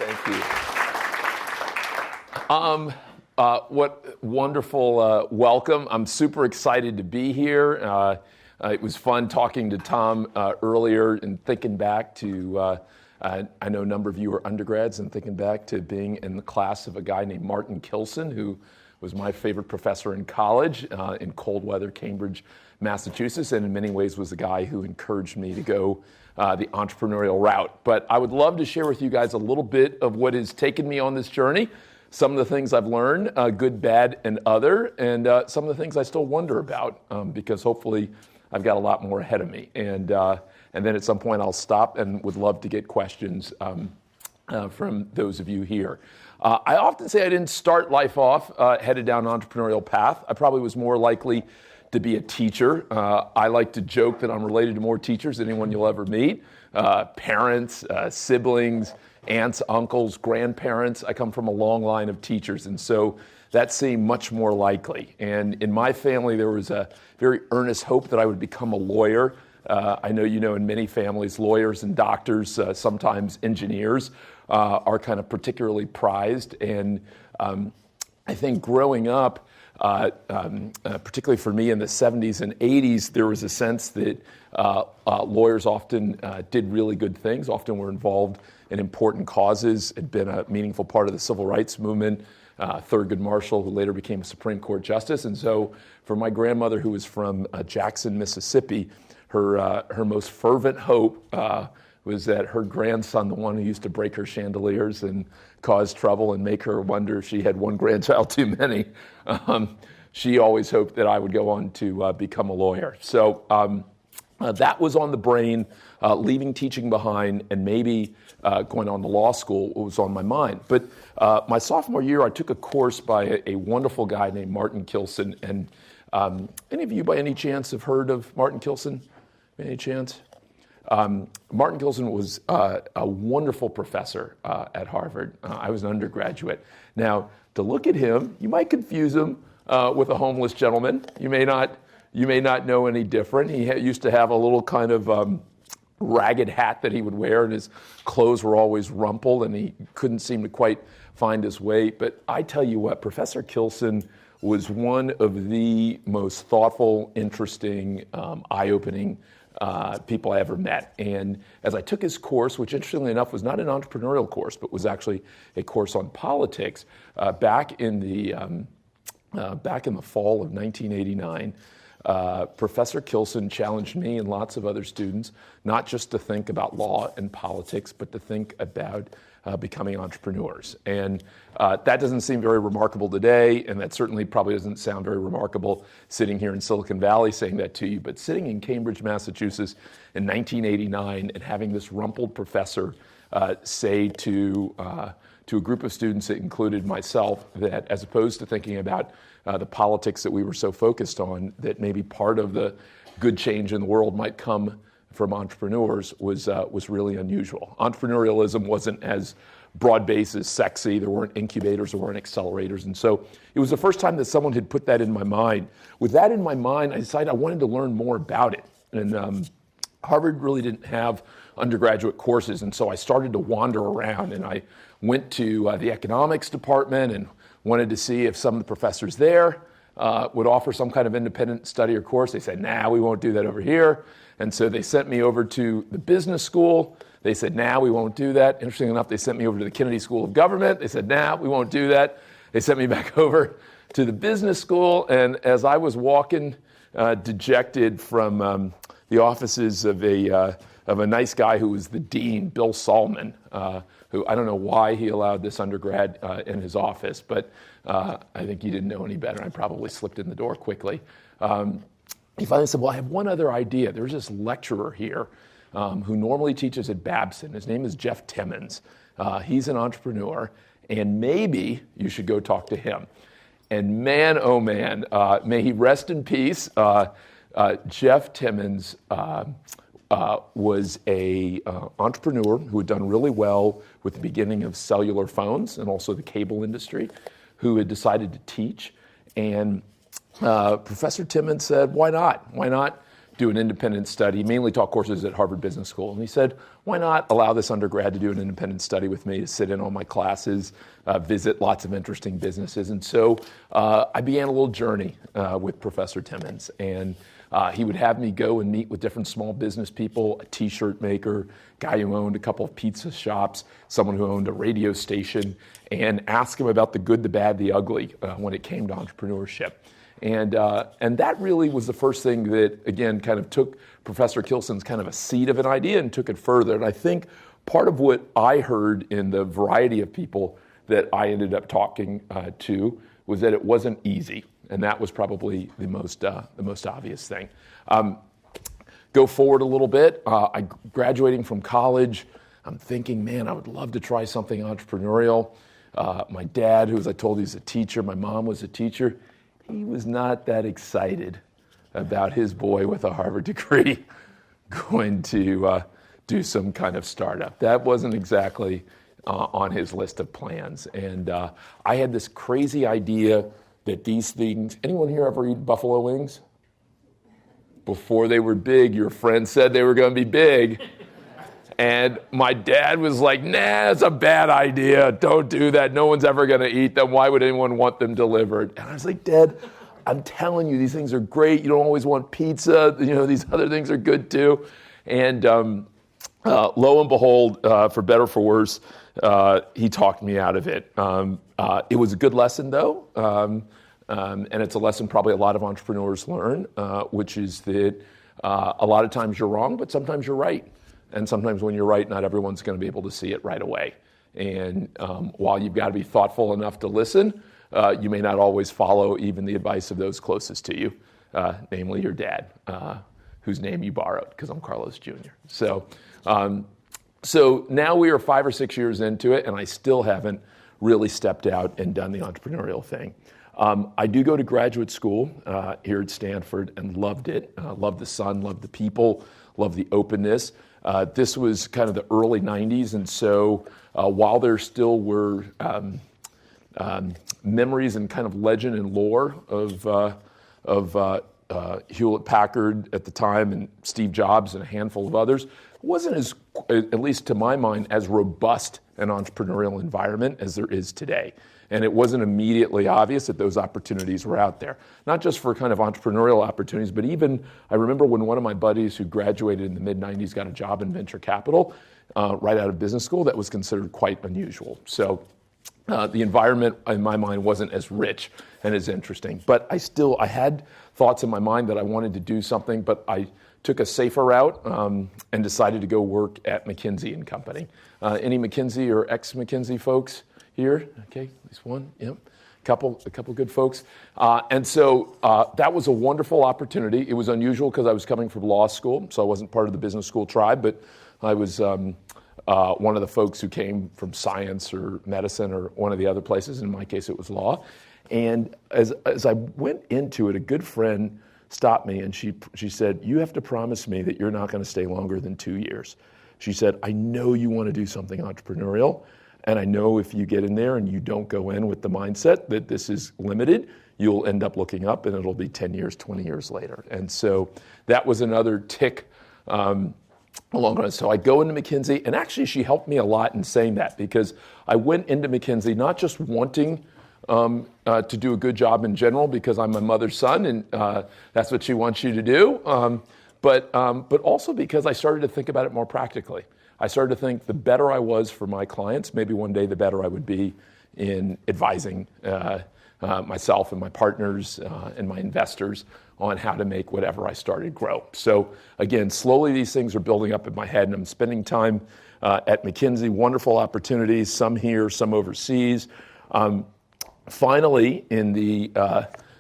Thank you. What wonderful welcome. I'm super excited to be here. It was fun talking to Tom earlier and thinking back to, I know a number of you are undergrads, and thinking back to being in the class of a guy named Martin Kilson, who was my favorite professor in college in cold weather Cambridge, Massachusetts, and in many ways was the guy who encouraged me to go the entrepreneurial route. But I would love to share with you guys a little bit of what has taken me on this journey, some of the things I've learned, good, bad, and other, and some of the things I still wonder about, because hopefully I've got a lot more ahead of me. And then at some point I'll stop and would love to get questions from those of you here. I often say I didn't start life off headed down an entrepreneurial path. I probably was more likely to be a teacher. I like to joke that I'm related to more teachers than anyone you'll ever meet. Parents, siblings, aunts, uncles, grandparents. I come from a long line of teachers, and so that seemed much more likely. And in my family, there was a very earnest hope that I would become a lawyer. I know you know in many families, lawyers and doctors, sometimes engineers, are kind of particularly prized. And I think growing up, particularly for me in the 70s and 80s, there was a sense that lawyers often did really good things, often were involved in important causes, had been a meaningful part of the civil rights movement. Thurgood Marshall, who later became a Supreme Court justice. And so for my grandmother, who was from Jackson, Mississippi, her most fervent hope was that her grandson, the one who used to break her chandeliers and cause trouble and make her wonder if she had one grandchild too many, she always hoped that I would go on to become a lawyer. So that was on the brain, leaving teaching behind, and maybe going on to law school was on my mind. But my sophomore year, I took a course by a wonderful guy named Martin Kilson. And any of you by any chance have heard of Martin Kilson? Any chance? Martin Kilson was a wonderful professor at Harvard. I was an undergraduate. Now, to look at him, you might confuse him with a homeless gentleman. You may not know any different. He used to have a little kind of ragged hat that he would wear, and his clothes were always rumpled, and he couldn't seem to quite find his way. But I tell you what, Professor Kilson was one of the most thoughtful, interesting, eye-opening people I ever met. And as I took his course, which interestingly enough was not an entrepreneurial course, but was actually a course on politics, back in the fall of 1989, Professor Kilson challenged me and lots of other students not just to think about law and politics, but to think about becoming entrepreneurs. And that doesn't seem very remarkable today, and that certainly probably doesn't sound very remarkable sitting here in Silicon Valley saying that to you, but sitting in Cambridge, Massachusetts in 1989 and having this rumpled professor say to a group of students that included myself that as opposed to thinking about the politics that we were so focused on, that maybe part of the good change in the world might come from entrepreneurs was really unusual. Entrepreneurialism wasn't as broad-based, as sexy. There weren't incubators, there weren't accelerators. And so it was the first time that someone had put that in my mind. With that in my mind, I decided I wanted to learn more about it. And Harvard really didn't have undergraduate courses, and so I started to wander around, and I went to the economics department and wanted to see if some of the professors there would offer some kind of independent study or course. They said, nah, we won't do that over here. And so they sent me over to the business school. They said, nah, we won't do that. Interesting enough, they sent me over to the Kennedy School of Government. They said, nah, we won't do that. They sent me back over to the business school. And as I was walking dejected from the offices of a nice guy who was the dean, Bill Salman, who I don't know why he allowed this undergrad in his office, but I think he didn't know any better. I probably slipped in the door quickly. He finally said, well, I have one other idea. There's this lecturer here who normally teaches at Babson. His name is Jeff Timmons. He's an entrepreneur, and maybe you should go talk to him. And man, oh man, may he rest in peace. Jeff Timmons was a entrepreneur who had done really well with the beginning of cellular phones and also the cable industry, who had decided to teach. And Professor Timmons said, why not? Why not do an independent study. He mainly taught courses at Harvard Business School. And he said, why not allow this undergrad to do an independent study with me, to sit in on my classes, visit lots of interesting businesses. And so I began a little journey with Professor Timmons. And he would have me go and meet with different small business people, a t-shirt maker, guy who owned a couple of pizza shops, someone who owned a radio station, and ask him about the good, the bad, the ugly when it came to entrepreneurship. And that really was the first thing that, again, kind of took Professor Kilson's kind of a seed of an idea and took it further. And I think part of what I heard in the variety of people that I ended up talking to was that it wasn't easy. And that was probably the most obvious thing. Go forward a little bit. I graduating from college, I'm thinking, man, I would love to try something entrepreneurial. My dad, who, as I told you, is a teacher, my mom was a teacher, he was not that excited about his boy with a Harvard degree going to do some kind of startup. That wasn't exactly on his list of plans. And I had this crazy idea that these things, anyone here ever eat buffalo wings? Before they were big, your friend said they were going to be big. And my dad was like, nah, it's a bad idea. Don't do that. No one's ever going to eat them. Why would anyone want them delivered? And I was like, Dad, I'm telling you, these things are great. You don't always want pizza. You know, these other things are good too. And lo and behold, for better or for worse, he talked me out of it. It was a good lesson, though. And it's a lesson probably a lot of entrepreneurs learn, which is that a lot of times you're wrong, but sometimes you're right. And sometimes when you're right, not everyone's going to be able to see it right away. And while you've got to be thoughtful enough to listen, you may not always follow even the advice of those closest to you, namely your dad, whose name you borrowed, because I'm Carlos Jr. So now we are 5 or 6 years into it, and I still haven't really stepped out and done the entrepreneurial thing. I do go to graduate school here at Stanford and loved it. Loved the sun, loved the people, loved the openness. This was kind of the early 90s, and so while there still were memories and kind of legend and lore of Hewlett-Packard at the time and Steve Jobs and a handful of others, it wasn't as, at least to my mind, as robust an entrepreneurial environment as there is today. And it wasn't immediately obvious that those opportunities were out there. Not just for kind of entrepreneurial opportunities, but even, I remember when one of my buddies who graduated in the mid-90s got a job in venture capital right out of business school, that was considered quite unusual. So the environment, in my mind, wasn't as rich and as interesting. But I had thoughts in my mind that I wanted to do something, but I took a safer route and decided to go work at McKinsey & Company. Any McKinsey or ex-McKinsey folks here? Okay, at least one, yep. A couple good folks. And so that was a wonderful opportunity. It was unusual because I was coming from law school, so I wasn't part of the business school tribe, but I was one of the folks who came from science or medicine or one of the other places. In my case, it was law. And as I went into it, a good friend stopped me and she said, you have to promise me that you're not going to stay longer than 2 years. She said, I know you want to do something entrepreneurial, and I know if you get in there and you don't go in with the mindset that this is limited, you'll end up looking up and it'll be 10 years, 20 years later. And so that was another tick along with. So I go into McKinsey, and actually she helped me a lot in saying that, because I went into McKinsey not just wanting to do a good job in general because I'm my mother's son and that's what she wants you to do, but also because I started to think about it more practically. I started to think the better I was for my clients, maybe one day the better I would be in advising myself and my partners and my investors on how to make whatever I started grow. So again, slowly these things are building up in my head, and I'm spending time at McKinsey, wonderful opportunities, some here, some overseas. Finally, in the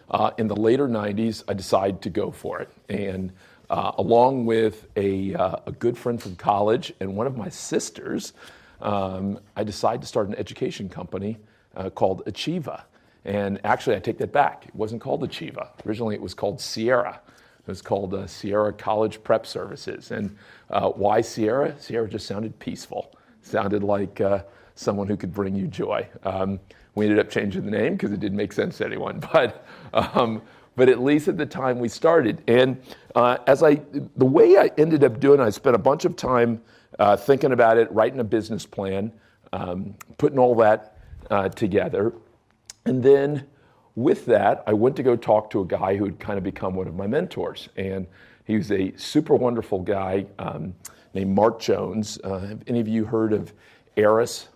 later 90s, I decided to go for it. And along with a good friend from college and one of my sisters, I decided to start an education company called Achieva. And actually, I take that back. It wasn't called Achieva. Originally, it was called Sierra. It was called Sierra College Prep Services. And why Sierra? Sierra just sounded peaceful. Sounded like someone who could bring you joy. We ended up changing the name because it didn't make sense to anyone. but at least at the time we started. And the way I ended up doing it, I spent a bunch of time thinking about it, writing a business plan, putting all that together. And then with that, I went to go talk to a guy who had kind of become one of my mentors. And he was a super wonderful guy named Mark Jones. Have any of you heard of Eris,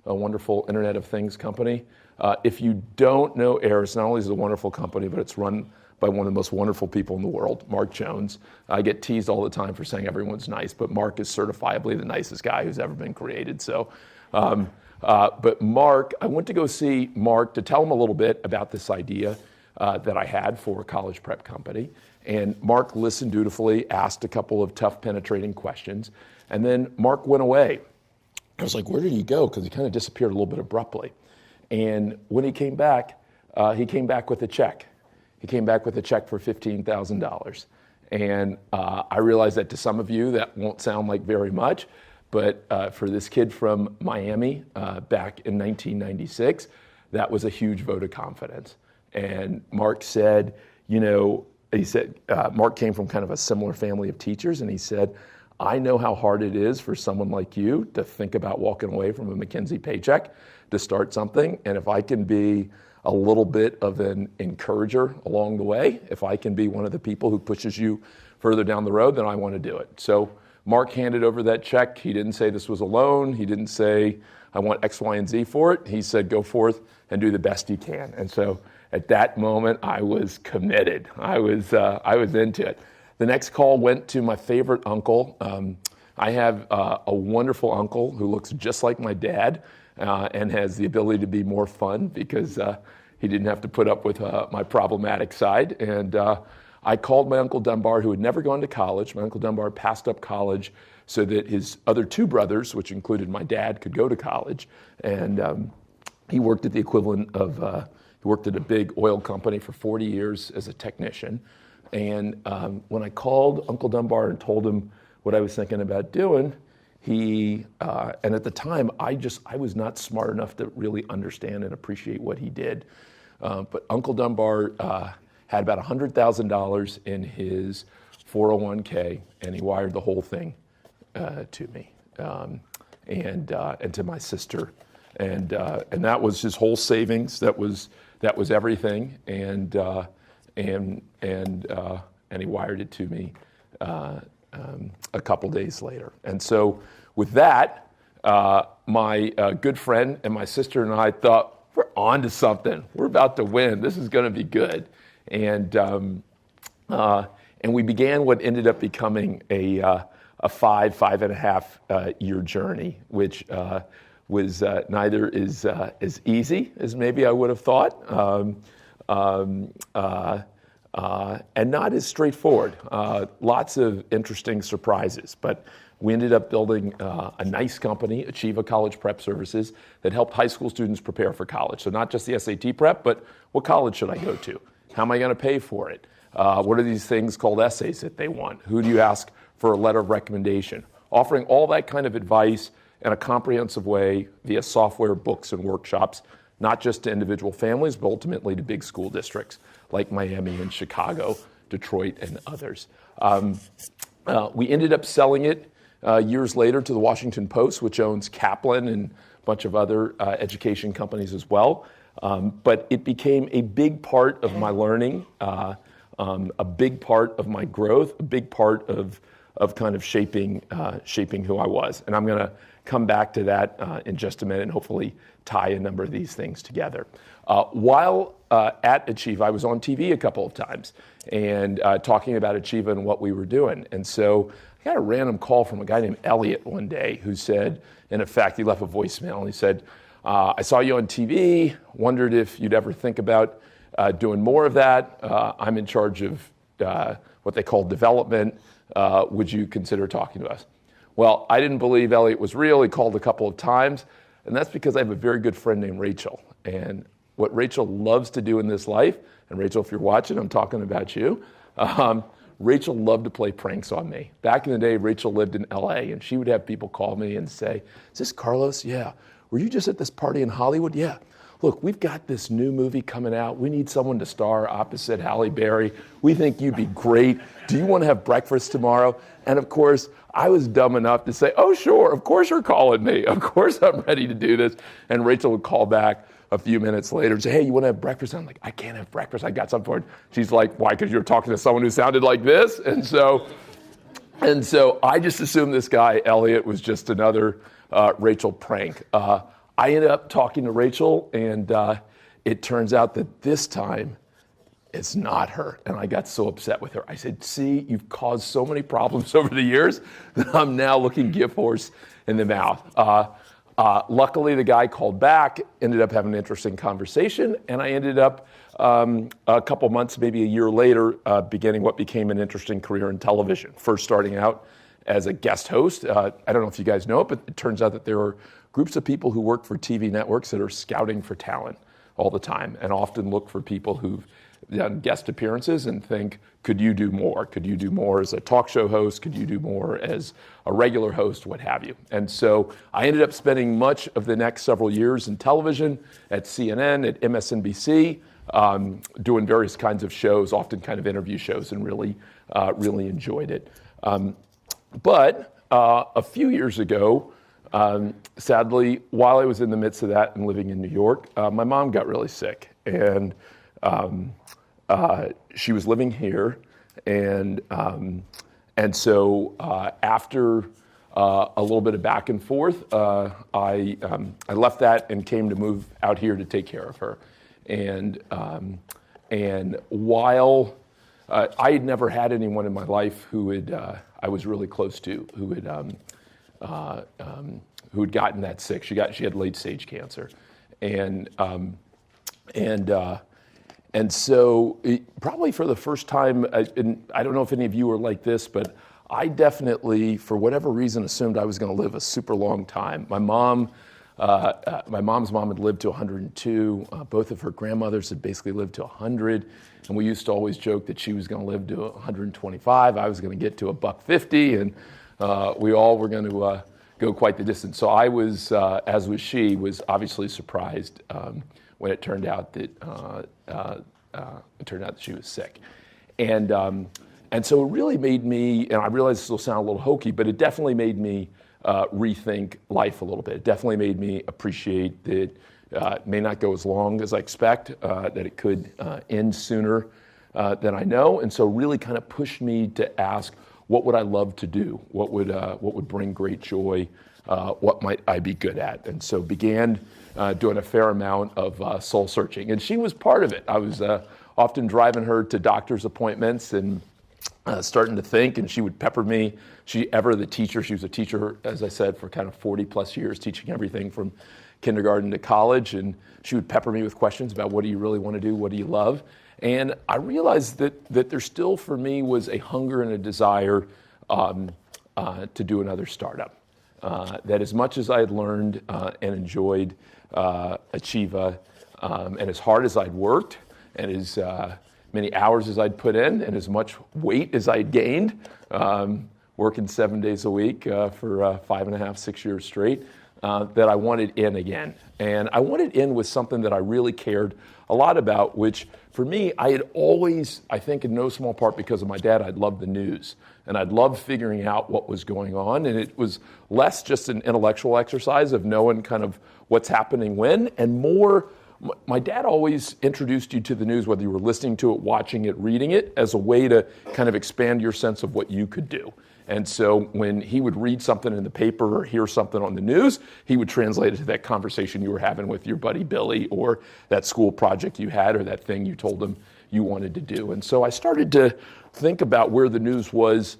a wonderful Internet of Things company? If you don't know Eris, not only is it a wonderful company, but it's run by one of the most wonderful people in the world, Mark Jones. I get teased all the time for saying everyone's nice, but Mark is certifiably the nicest guy who's ever been created. So, but Mark, I went to go see Mark to tell him a little bit about this idea that I had for a college prep company. And Mark listened dutifully, asked a couple of tough, penetrating questions, and then Mark went away. I was like, where did he go? Because he kind of disappeared a little bit abruptly. And when he came back with a check. He came back with a check for $15,000. And I realize that to some of you, that won't sound like very much, but for this kid from Miami back in 1996, that was a huge vote of confidence. And Mark said, Mark came from kind of a similar family of teachers, and he said, I know how hard it is for someone like you to think about walking away from a McKinsey paycheck to start something. And if I can be a little bit of an encourager along the way, if I can be one of the people who pushes you further down the road, then I want to do it. So Mark handed over that check. He didn't say this was a loan. He didn't say, I want X, Y, and Z for it. He said, go forth and do the best you can. And so at that moment, I was committed. I was into it. The next call went to my favorite uncle. I have a wonderful uncle who looks just like my dad and has the ability to be more fun because he didn't have to put up with my problematic side. And I called my Uncle Dunbar, who had never gone to college. My Uncle Dunbar passed up college so that his other two brothers, which included my dad, could go to college. And he worked at the equivalent of, he worked at a big oil company for 40 years as a technician. And when I called Uncle Dunbar and told him what I was thinking about doing, and at the time, I was not smart enough to really understand and appreciate what he did. But Uncle Dunbar had about $100,000 in his 401k, and he wired the whole thing to me and to my sister, and that was his whole savings. That was everything, and he wired it to me a couple days later. And so with that, my good friend and my sister and I thought, we're on to something. We're about to win. This is going to be good. And we began what ended up becoming a 5.5 year journey, which was neither as easy as maybe I would have thought, and not as straightforward. Lots of interesting surprises, but we ended up building a nice company, Achieva College Prep Services, that helped high school students prepare for college. So not just the SAT prep, but what college should I go to? How am I going to pay for it? What are these things called essays that they want? Who do you ask for a letter of recommendation? Offering all that kind of advice in a comprehensive way via software, books, and workshops, not just to individual families, but ultimately to big school districts like Miami and Chicago, Detroit, and others. We ended up selling it years later to the Washington Post, which owns Kaplan and a bunch of other education companies as well. But it became a big part of my learning, a big part of my growth, a big part of kind of shaping who I was. And I'm going to come back to that in just a minute and hopefully tie a number of these things together. While at Achieva, I was on TV a couple of times and talking about Achieva and what we were doing. And so I got a random call from a guy named Elliot one day who said, and in fact, he left a voicemail and he said, I saw you on TV, wondered if you'd ever think about doing more of that. I'm in charge of what they call development. Would you consider talking to us? Well, I didn't believe Elliot was real. He called a couple of times, and that's because I have a very good friend named Rachel. And what Rachel loves to do in this life, and Rachel, if you're watching, I'm talking about you, Rachel loved to play pranks on me. Back in the day, Rachel lived in LA, and she would have people call me and say, is this Carlos? Yeah. Were you just at this party in Hollywood? Yeah. look, we've got this new movie coming out. We need someone to star opposite Halle Berry. We think you'd be great. Do you want to have breakfast tomorrow? And of course, I was dumb enough to say, oh, sure, of course you're calling me. Of course I'm ready to do this. And Rachel would call back a few minutes later and say, hey, you want to have breakfast? And I'm like, I can't have breakfast. I got something for it. She's like, why? Because you're talking to someone who sounded like this? And so I just assumed this guy, Elliot, was just another Rachel prank. I ended up talking to Rachel, and it turns out that this time it's not her. And I got so upset with her. I said, see, you've caused so many problems over the years that I'm now looking gift horse in the mouth. Luckily, the guy called back, ended up having an interesting conversation, and I ended up a couple months, maybe a year later, beginning what became an interesting career in television. First starting out as a guest host. I don't know if you guys know it, but it turns out that there are groups of people who work for TV networks that are scouting for talent all the time and often look for people who've done guest appearances and think, could you do more? Could you do more as a talk show host? Could you do more as a regular host? What have you? And so I ended up spending much of the next several years in television, at CNN, at MSNBC, doing various kinds of shows, often kind of interview shows, and really enjoyed it. But a few years ago, sadly, while I was in the midst of that and living in New York, my mom got really sick. And she was living here, and so after a little bit of back and forth, I left that and came to move out here to take care of her. And while I had never had anyone in my life who I was really close to, who had gotten that sick. She had late stage cancer, and so probably for the first time, and I don't know if any of you are like this, but I definitely, for whatever reason, assumed I was going to live a super long time. My mom's mom had lived to 102. Both of her grandmothers had basically lived to 100. And we used to always joke that she was going to live to 125. I was going to get to $150, and we all were going to go quite the distance. So I was, as was she, was obviously surprised when it turned out that she was sick, and so it really made me, and I realize this will sound a little hokey, but it definitely made me rethink life a little bit. It definitely made me appreciate that it may not go as long as I expect, that it could end sooner than I know, and so really kind of pushed me to ask, what would I love to do? What would bring great joy? What might I be good at? And so began doing a fair amount of soul searching. And she was part of it. I was often driving her to doctor's appointments and starting to think, and she would pepper me. She was a teacher, as I said, for kind of 40 plus years, teaching everything from kindergarten to college. And she would pepper me with questions about, what do you really want to do? What do you love? And I realized that there still for me was a hunger and a desire to do another startup. That as much as I had learned and enjoyed Achieva, and as hard as I'd worked, and as many hours as I'd put in, and as much weight as I'd gained, working 7 days a week for 5.5, 6 years straight, that I wanted in again. And I wanted in with something that I really cared a lot about, which for me, I had always, I think in no small part because of my dad, I'd loved the news. And I'd loved figuring out what was going on. And it was less just an intellectual exercise of knowing kind of what's happening when, and more, my dad always introduced you to the news, whether you were listening to it, watching it, reading it, as a way to kind of expand your sense of what you could do. And so when he would read something in the paper or hear something on the news, he would translate it to that conversation you were having with your buddy Billy, or that school project you had, or that thing you told him you wanted to do. And so I started to think about where the news was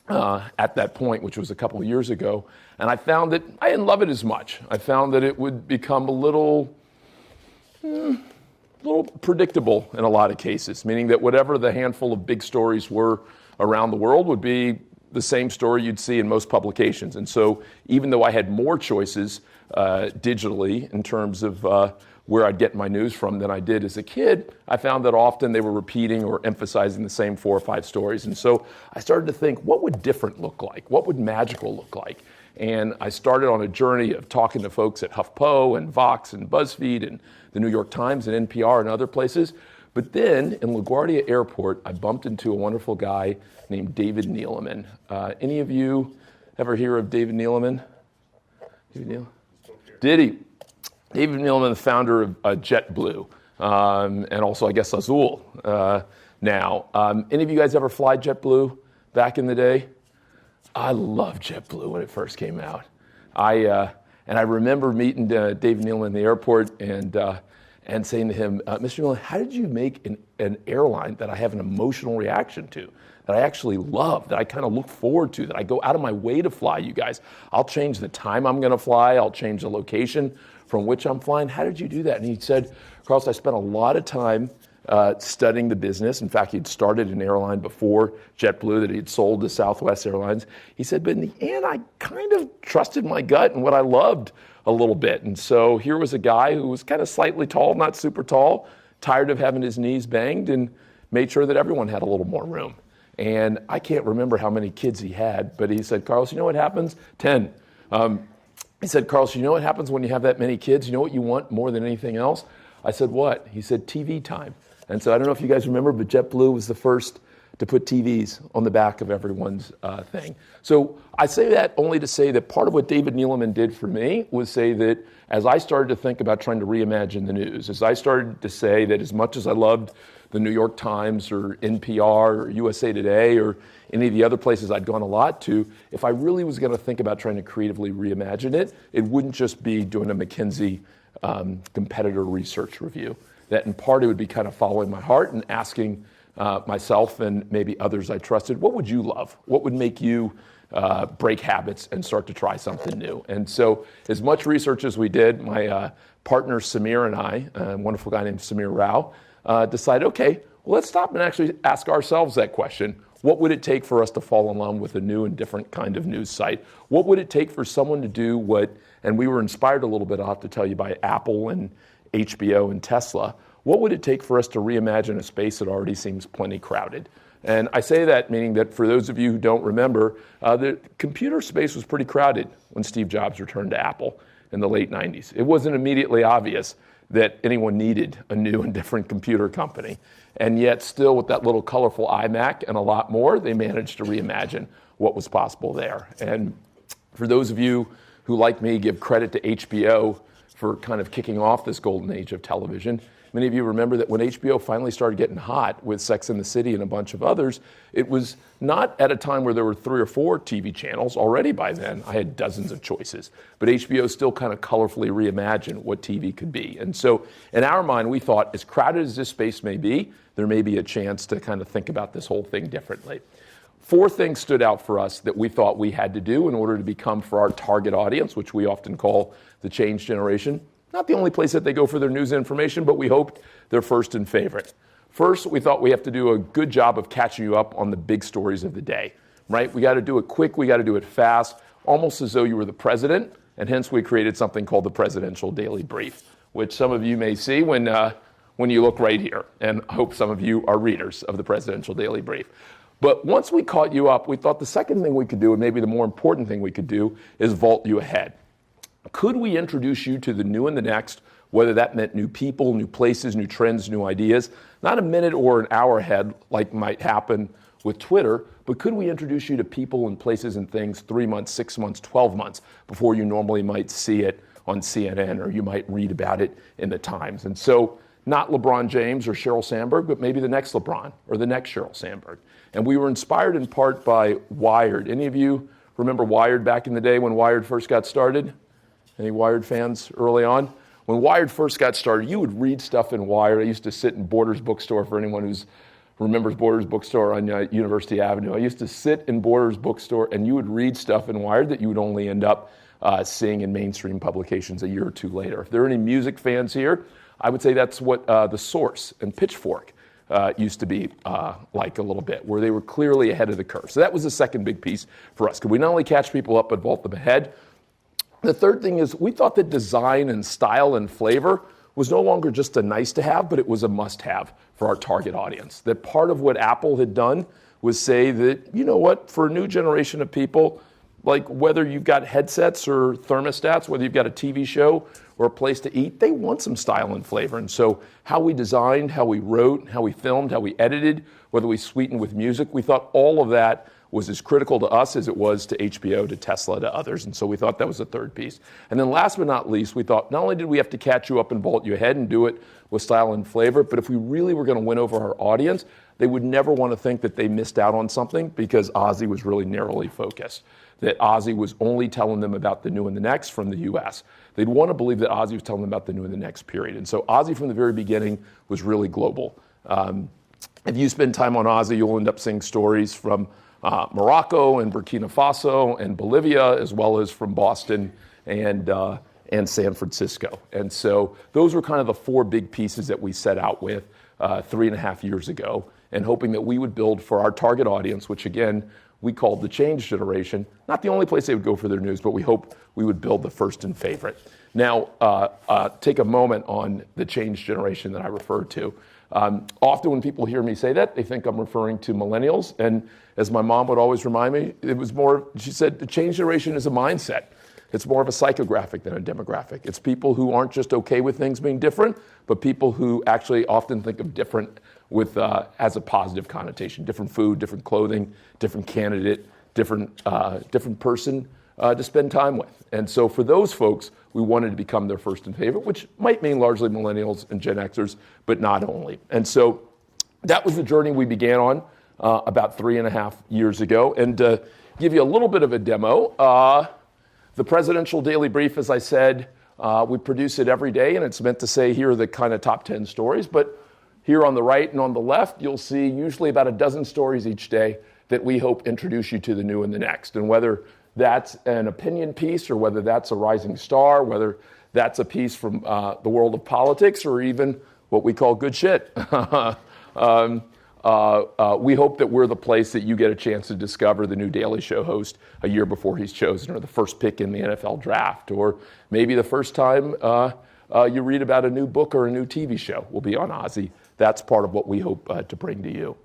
at that point, which was a couple of years ago, and I found that I didn't love it as much. I found that it would become a little predictable in a lot of cases, meaning that whatever the handful of big stories were around the world would be the same story you'd see in most publications. And so even though I had more choices digitally in terms of where I'd get my news from than I did as a kid, I found that often they were repeating or emphasizing the same 4 or 5 stories. And so I started to think, what would different look like? What would magical look like? And I started on a journey of talking to folks at HuffPo and Vox and BuzzFeed and the New York Times and NPR and other places. But then in LaGuardia Airport, I bumped into a wonderful guy named David Neeleman. Any of you ever hear of David Neeleman? Did he? David Neeleman, the founder of JetBlue, and also, I guess, Azul now. Any of you guys ever fly JetBlue back in the day? I loved JetBlue when it first came out. And I remember meeting David Neeleman in the airport and saying to him, Mr. Neeleman, how did you make an airline that I have an emotional reaction to, that I actually love, that I kind of look forward to, that I go out of my way to fly you guys? I'll change the time I'm going to fly. I'll change the location from which I'm flying. How did you do that? And he said, Carlos, I spent a lot of time studying the business. In fact, he'd started an airline before JetBlue that he'd sold to Southwest Airlines. He said, but in the end, I kind of trusted my gut and what I loved a little bit. And so here was a guy who was kind of slightly tall, not super tall, tired of having his knees banged, and made sure that everyone had a little more room. And I can't remember how many kids he had, but he said, Carlos, you know what happens? 10. He said, Carlos, you know what happens when you have that many kids? You know what you want more than anything else? I said, what? He said, TV time. And so I don't know if you guys remember, but JetBlue was the first to put TVs on the back of everyone's thing. So I say that only to say that part of what David Neeleman did for me was say that as I started to think about trying to reimagine the news, as I started to say that as much as I loved the New York Times or NPR or USA Today or any of the other places I'd gone a lot to, if I really was going to think about trying to creatively reimagine it, it wouldn't just be doing a McKinsey competitor research review. That in part it would be kind of following my heart and asking myself and maybe others I trusted, what would you love? What would make you break habits and start to try something new? And so as much research as we did, my partner Samir and I, a wonderful guy named Samir Rao, decided, okay, well, let's stop and actually ask ourselves that question. What would it take for us to fall in love with a new and different kind of news site? What would it take for someone to do what, and we were inspired a little bit, I'll have to tell you, by Apple and HBO and Tesla. What would it take for us to reimagine a space that already seems plenty crowded? And I say that meaning that for those of you who don't remember, the computer space was pretty crowded when Steve Jobs returned to Apple in the late 90s. It wasn't immediately obvious that anyone needed a new and different computer company. And yet still with that little colorful iMac and a lot more, they managed to reimagine what was possible there. And for those of you who, like me, give credit to HBO for kind of kicking off this golden age of television, many of you remember that when HBO finally started getting hot with Sex and the City and a bunch of others, it was not at a time where there were 3 or 4 TV channels. Already by then, I had dozens of choices. But HBO still kind of colorfully reimagined what TV could be. And so in our mind, we thought, as crowded as this space may be, there may be a chance to kind of think about this whole thing differently. 4 things stood out for us that we thought we had to do in order to become, for our target audience, which we often call the change generation, not the only place that they go for their news and information, but we hoped their first and favorite. First, we thought we have to do a good job of catching you up on the big stories of the day, right? We got to do it quick, we got to do it fast, almost as though you were the president, and hence we created something called the Presidential Daily Brief, which some of you may see when you look right here, and I hope some of you are readers of the Presidential Daily Brief. But once we caught you up, we thought the second thing we could do, and maybe the more important thing we could do, is vault you ahead. Could we introduce you to the new and the next, whether that meant new people, new places, new trends, new ideas, not a minute or an hour ahead like might happen with Twitter, but could we introduce you to people and places and things 3 months, 6 months, 12 months before you normally might see it on CNN or you might read about it in the Times? And so not LeBron James or Sheryl Sandberg, but maybe the next LeBron or the next Sheryl Sandberg. And we were inspired in part by Wired. Any of you remember Wired back in the day when Wired first got started? Any Wired fans early on? When Wired first got started, you would read stuff in Wired. I used to sit in Borders Bookstore, for anyone who remembers Borders Bookstore on University Avenue. I used to sit in Borders Bookstore, and you would read stuff in Wired that you would only end up seeing in mainstream publications a year or two later. If there are any music fans here, I would say that's what The Source and Pitchfork used to be like a little bit, where they were clearly ahead of the curve. So that was the second big piece for us. Could we not only catch people up, but vault them ahead? The third thing is we thought that design and style and flavor was no longer just a nice to have, but it was a must have for our target audience. That part of what Apple had done was say that, you know what, for a new generation of people, like whether you've got headsets or thermostats, whether you've got a TV show or a place to eat, they want some style and flavor. And so how we designed, how we wrote, how we filmed, how we edited, whether we sweetened with music, we thought all of that was as critical to us as it was to HBO, to Tesla, to others. And so we thought that was the third piece. And then last but not least, we thought not only did we have to catch you up and vault you ahead and do it with style and flavor, but if we really were going to win over our audience, they would never want to think that they missed out on something because Ozy was really narrowly focused, that Ozy was only telling them about the new and the next from the US. They'd want to believe that Ozy was telling them about the new and the next period. And so Ozy from the very beginning was really global. If you spend time on Ozy, you'll end up seeing stories from Morocco and Burkina Faso and Bolivia, as well as from Boston and San Francisco. And so those were kind of the four big pieces that we set out with 3.5 years ago, and hoping that we would build for our target audience, which again, we called the change generation. Not the only place they would go for their news, but we hope we would build the first and favorite. Now, take a moment on the change generation that I referred to. Often when people hear me say that, they think I'm referring to millennials. And as my mom would always remind me, it was more, she said, the change generation is a mindset. It's more of a psychographic than a demographic. It's people who aren't just okay with things being different, but people who actually often think of different with as a positive connotation. Different food, different clothing, different candidate, different person to spend time with. And so for those folks, we wanted to become their first and favorite, which might mean largely millennials and Gen Xers, but not only. And so that was the journey we began on about 3.5 years ago. And to give you a little bit of a demo, the Presidential Daily Brief, as I said, we produce it every day, and it's meant to say here are the kind of top 10 stories. But here on the right and on the left, you'll see usually about a dozen stories each day that we hope introduce you to the new and the next. And whether that's an opinion piece or whether that's a rising star, whether that's a piece from the world of politics or even what we call good shit. We hope that we're the place that you get a chance to discover the new Daily Show host a year before he's chosen, or the first pick in the NFL draft, or maybe the first time you read about a new book or a new TV show will be on Ozy. That's part of what we hope to bring to you.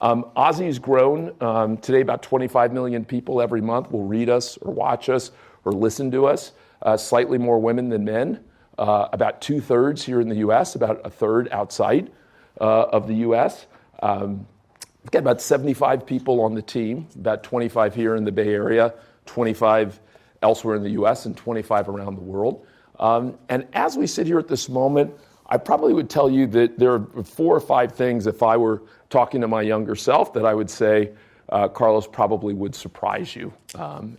Ozy's grown. Today, about 25 million people every month will read us or watch us or listen to us. Slightly more women than men. About 2/3 here in the U.S., about 1/3 outside of the U.S. We've got about 75 people on the team, about 25 here in the Bay Area, 25 elsewhere in the U.S., and 25 around the world. And as we sit here at this moment, I probably would tell you that there are 4 or 5 things, if I were talking to my younger self, that I would say, Carlos, probably would surprise you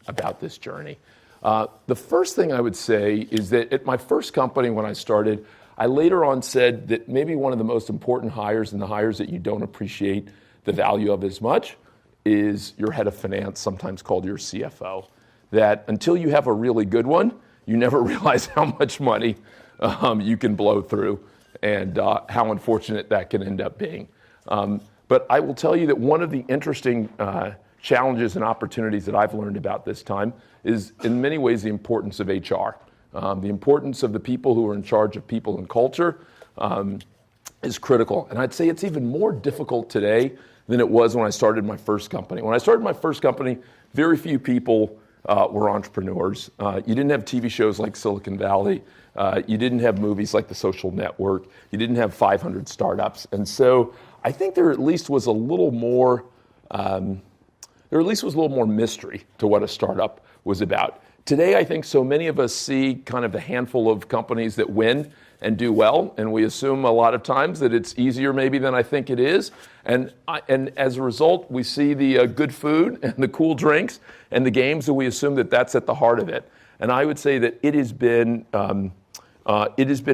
about this journey. The first thing I would say is that at my first company when I started, I later on said that maybe one of the most important hires, and the hires that you don't appreciate the value of as much, is your head of finance, sometimes called your CFO. That until you have a really good one, you never realize how much money you can blow through and how unfortunate that can end up being. But I will tell you that one of the interesting challenges and opportunities that I've learned about this time is in many ways the importance of HR. The importance of the people who are in charge of people and culture is critical. And I'd say it's even more difficult today than it was when I started my first company. When I started my first company, very few people were entrepreneurs. You didn't have TV shows like Silicon Valley. You didn't have movies like The Social Network. You didn't have 500 startups. And so I think there at least was a little more mystery to what a startup was about. Today, I think so many of us see kind of the handful of companies that win and do well, and we assume a lot of times that it's easier maybe than I think it is. And as a result, we see the good food and the cool drinks and the games, and we assume that that's at the heart of it. And I would say that it has been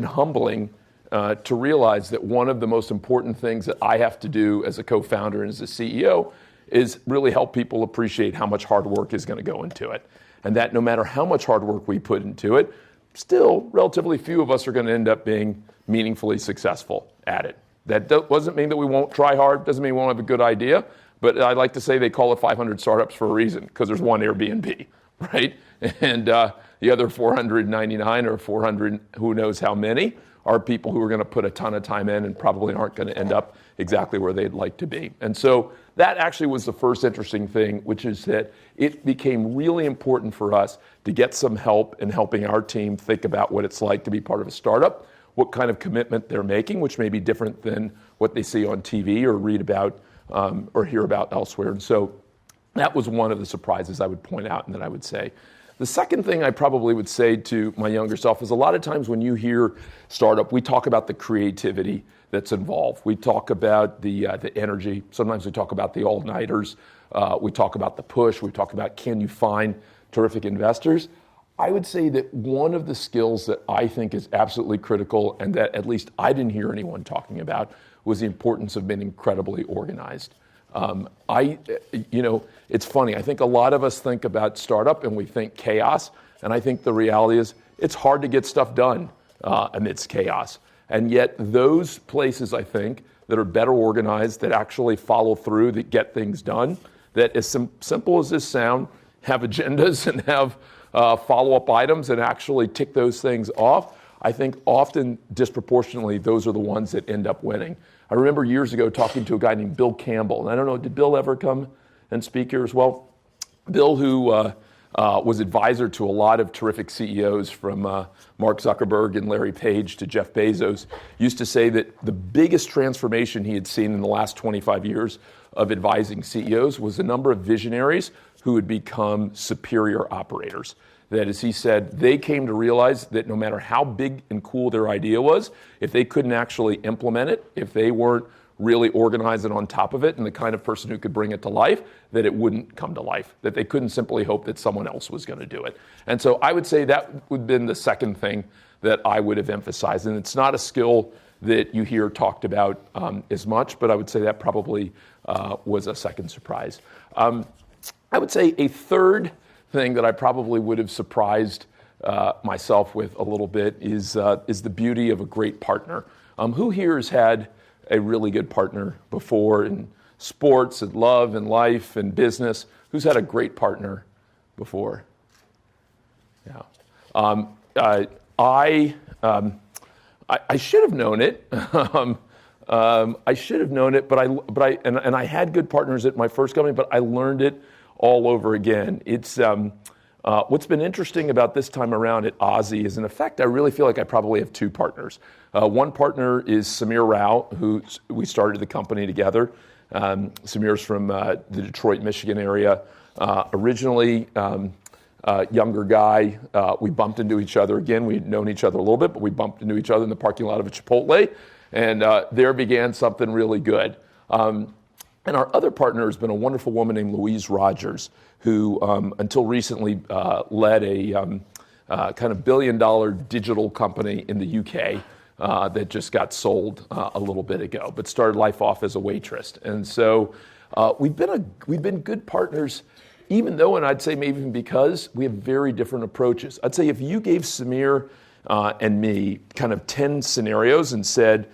humbling to realize that one of the most important things that I have to do as a co-founder and as a CEO is really help people appreciate how much hard work is going to go into it. And that no matter how much hard work we put into it, still relatively few of us are going to end up being meaningfully successful at it. That doesn't mean that we won't try hard, doesn't mean we won't have a good idea, but I like to say they call it 500 startups for a reason, because there's one Airbnb, right? And the other 499 or 400, who knows how many, are people who are going to put a ton of time in and probably aren't going to end up exactly where they'd like to be. And so that actually was the first interesting thing, which is that it became really important for us to get some help in helping our team think about what it's like to be part of a startup, what kind of commitment they're making, which may be different than what they see on TV or read about or hear about elsewhere. And so that was one of the surprises I would point out and that I would say. The second thing I probably would say to my younger self is a lot of times when you hear startup, we talk about the creativity that's involved. We talk about the energy. Sometimes we talk about the all-nighters. We talk about the push. We talk about can you find terrific investors. I would say that one of the skills that I think is absolutely critical and that at least I didn't hear anyone talking about was the importance of being incredibly organized. It's funny. I think a lot of us think about startup and we think chaos. And I think the reality is it's hard to get stuff done amidst chaos. And yet those places, I think, that are better organized, that actually follow through, that get things done, that as simple as this sound, have agendas and have follow-up items and actually tick those things off, I think often disproportionately those are the ones that end up winning. I remember years ago talking to a guy named Bill Campbell, and I don't know, did Bill ever come and speak here as well? Bill, who was advisor to a lot of terrific CEOs from Mark Zuckerberg and Larry Page to Jeff Bezos, used to say that the biggest transformation he had seen in the last 25 years of advising CEOs was the number of visionaries who had become superior operators. That, as he said, they came to realize that no matter how big and cool their idea was, if they couldn't actually implement it, if they weren't really organized and on top of it and the kind of person who could bring it to life, that it wouldn't come to life, that they couldn't simply hope that someone else was going to do it. And so I would say that would have been the second thing that I would have emphasized. And it's not a skill that you hear talked about as much, but I would say that probably was a second surprise. I would say a third thing that I probably would have surprised myself with a little bit is the beauty of a great partner. Who here has had a really good partner before in sports and love and life and business? Who's had a great partner before? Yeah. I should have known it. I should have known it, but I had good partners at my first company, but I learned it all over again. It's what's been interesting about this time around at Ozy is, in effect, I really feel like I probably have two partners. One partner is Samir Rao, who we started the company together. Samir's from the Detroit, Michigan area. Originally, younger guy. We bumped into each other again. We'd known each other a little bit, but we bumped into each other in the parking lot of a Chipotle, and there began something really good. And our other partner has been a wonderful woman named Louise Rogers, who until recently led a kind of billion-dollar digital company in the UK that just got sold a little bit ago, but started life off as a waitress. And so we've been good partners, even though, and I'd say maybe even because, we have very different approaches. I'd say if you gave Samir and me kind of 10 scenarios and said,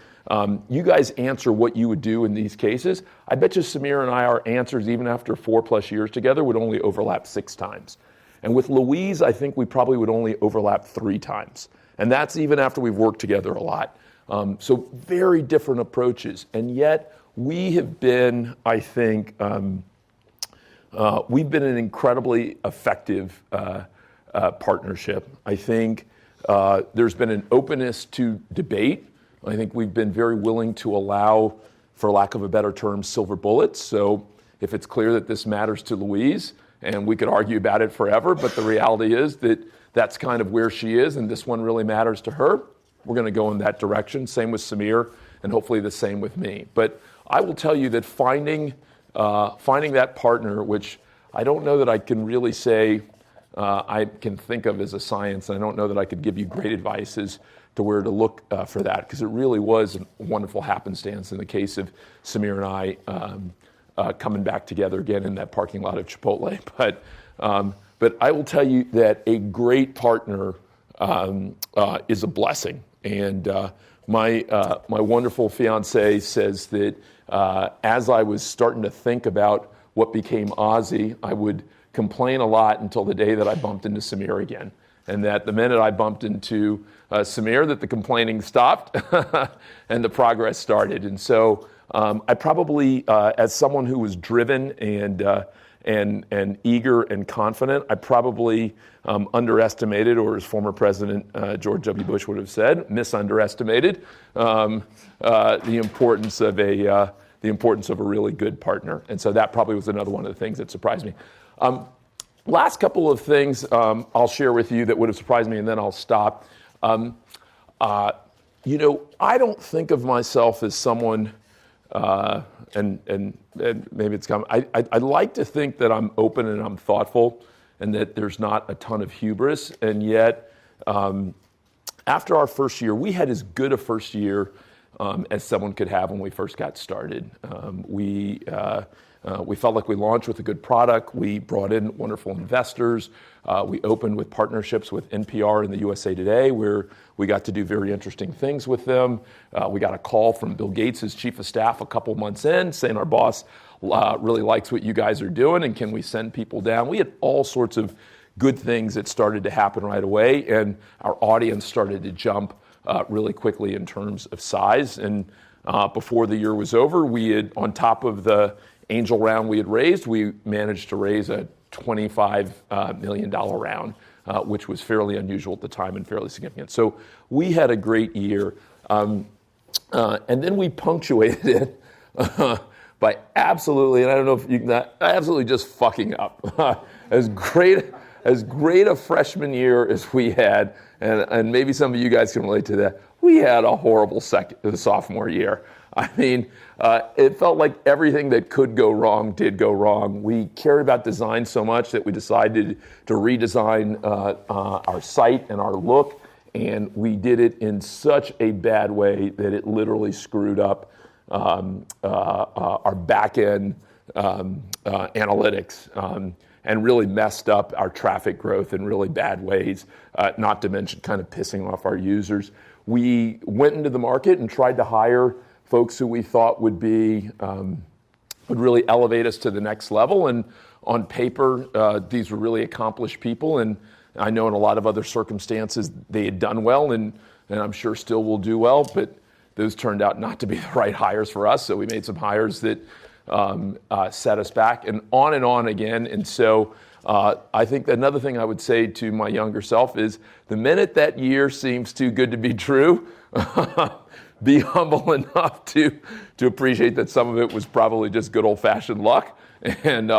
you guys answer what you would do in these cases, I bet you Samir and I, our answers, even after 4+ years together, would only overlap 6 times. And with Louise, I think we probably would only overlap 3 times. And that's even after we've worked together a lot. So very different approaches. And yet we have been, I think, we've been an incredibly effective partnership. I think there's been an openness to debate. I think we've been very willing to allow, for lack of a better term, silver bullets. So if it's clear that this matters to Louise, and we could argue about it forever, but the reality is that that's kind of where she is, and this one really matters to her, we're going to go in that direction. Same with Samir, and hopefully the same with me. But I will tell you that finding that partner, which I don't know that I can really say I can think of as a science, and I don't know that I could give you great advice as to where to look for that, because it really was a wonderful happenstance in the case of Samir and I coming back together again in that parking lot of Chipotle. But I will tell you that a great partner is a blessing. And my wonderful fiance says that as I was starting to think about what became Ozy, I would complain a lot until the day that I bumped into Samir again. and that the minute I bumped into Samir, that the complaining stopped and the progress started. And so I probably, as someone who was driven and eager and confident, I probably underestimated, or as former President George W. Bush would have said, misunderestimated the importance of a really good partner. And so that probably was another one of the things that surprised me. Last couple of things I'll share with you that would have surprised me, and then I'll stop. I don't think of myself as someone, and maybe it's common. I like to think that I'm open and I'm thoughtful, and that there's not a ton of hubris. And yet, after our first year, we had as good a first year as someone could have when we first got started. We felt like we launched with a good product. We brought in wonderful investors. We opened with partnerships with NPR and the USA Today, where we got to do very interesting things with them. We got a call from Bill Gates' chief of staff a couple months in saying our boss really likes what you guys are doing, and can we send people down? We had all sorts of good things that started to happen right away, and our audience started to jump really quickly in terms of size. And before the year was over, we had, on top of the angel round we had raised, we managed to raise a $25 million round, which was fairly unusual at the time and fairly significant. So we had a great year. And then we punctuated it by absolutely, and I don't know if you can, absolutely just fucking up. As great a freshman year as we had, and maybe some of you guys can relate to that, we had a horrible sophomore year. I mean, it felt like everything that could go wrong did go wrong. We cared about design so much that we decided to redesign our site and our look, and we did it in such a bad way that it literally screwed up our back-end analytics and really messed up our traffic growth in really bad ways, not to mention kind of pissing off our users. We went into the market and tried to hire folks who we thought would really elevate us to the next level. And on paper, these were really accomplished people. And I know in a lot of other circumstances, they had done well, and I'm sure still will do well. But those turned out not to be the right hires for us. So we made some hires that set us back, and on again. And so I think another thing I would say to my younger self is the minute that year seems too good to be true, be humble enough to appreciate that some of it was probably just good old-fashioned luck, and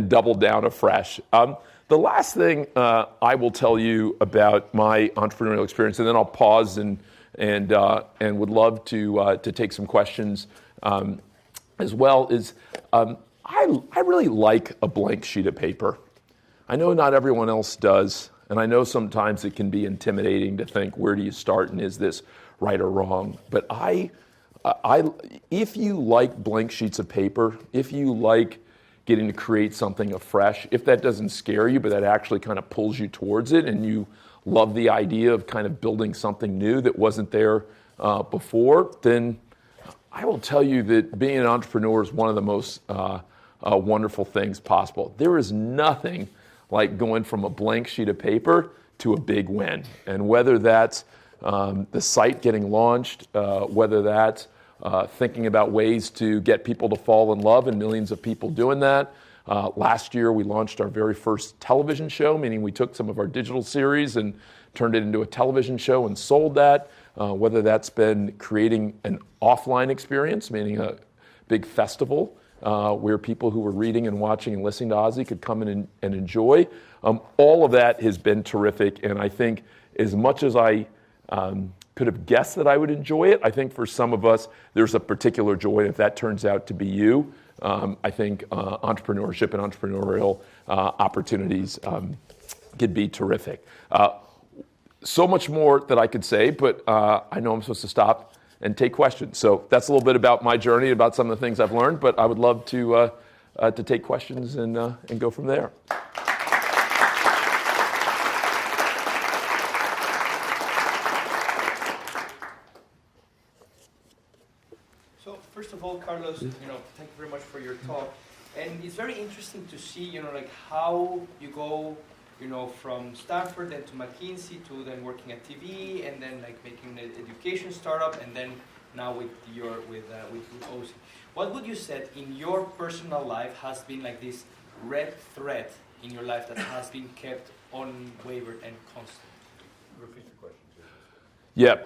double down afresh. The last thing I will tell you about my entrepreneurial experience, and then I'll pause and would love to take some questions as well, is I really like a blank sheet of paper. I know not everyone else does, and I know sometimes it can be intimidating to think, where do you start, and is this right or wrong? But if you like blank sheets of paper, if you like getting to create something afresh, if that doesn't scare you, but that actually kind of pulls you towards it, and you love the idea of kind of building something new that wasn't there before, then I will tell you that being an entrepreneur is one of the most wonderful things possible. There is nothing like going from a blank sheet of paper to a big win. And whether that's the site getting launched, whether that's thinking about ways to get people to fall in love, and millions of people doing that. Last year, we launched our very first television show, meaning we took some of our digital series and turned it into a television show and sold that. Whether that's been creating an offline experience, meaning a big festival where people who were reading and watching and listening to Ozy could come in and enjoy. All of that has been terrific, and I think as much as I could have guessed that I would enjoy it, I think for some of us, there's a particular joy. If that turns out to be you, I think entrepreneurship and entrepreneurial opportunities could be terrific. So much more that I could say, but I know I'm supposed to stop and take questions. So that's a little bit about my journey, about some of the things I've learned, but I would love to take questions and go from there. So first of all, Carlos, thank you very much for your talk. And it's very interesting to see, like how you go from Stanford then to McKinsey to then working at TV and then like making an education startup and then now with Ozy. What would you say in your personal life has been like this red thread in your life that has been kept unwavered and constant? Repeat the question. Yeah.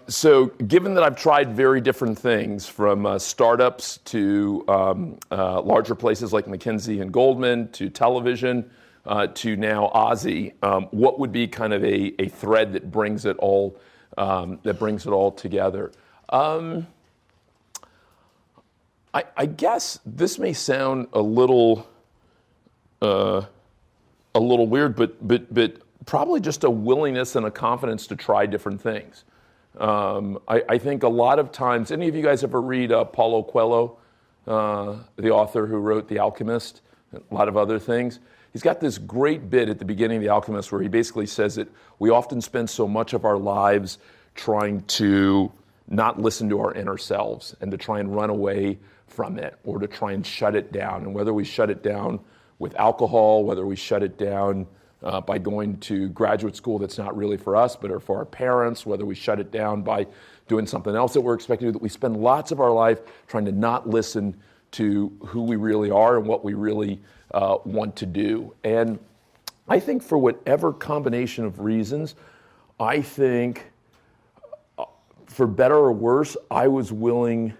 So given that I've tried very different things, from startups to larger places like McKinsey and Goldman, to television, to now Ozy, what would be kind of a thread that brings it all together? I guess this may sound a little weird, but probably just a willingness and a confidence to try different things. I think a lot of times, any of you guys ever read Paulo Coelho, the author who wrote The Alchemist, a lot of other things? He's got this great bit at the beginning of The Alchemist where he basically says that we often spend so much of our lives trying to not listen to our inner selves and to try and run away from it or to try and shut it down. And whether we shut it down with alcohol, whether we shut it down by going to graduate school that's not really for us but are for our parents, whether we shut it down by doing something else that we're expected to do, that we spend lots of our life trying to not listen to who we really are and what we really want to do. And I think for whatever combination of reasons, I think for better or worse, I was willing,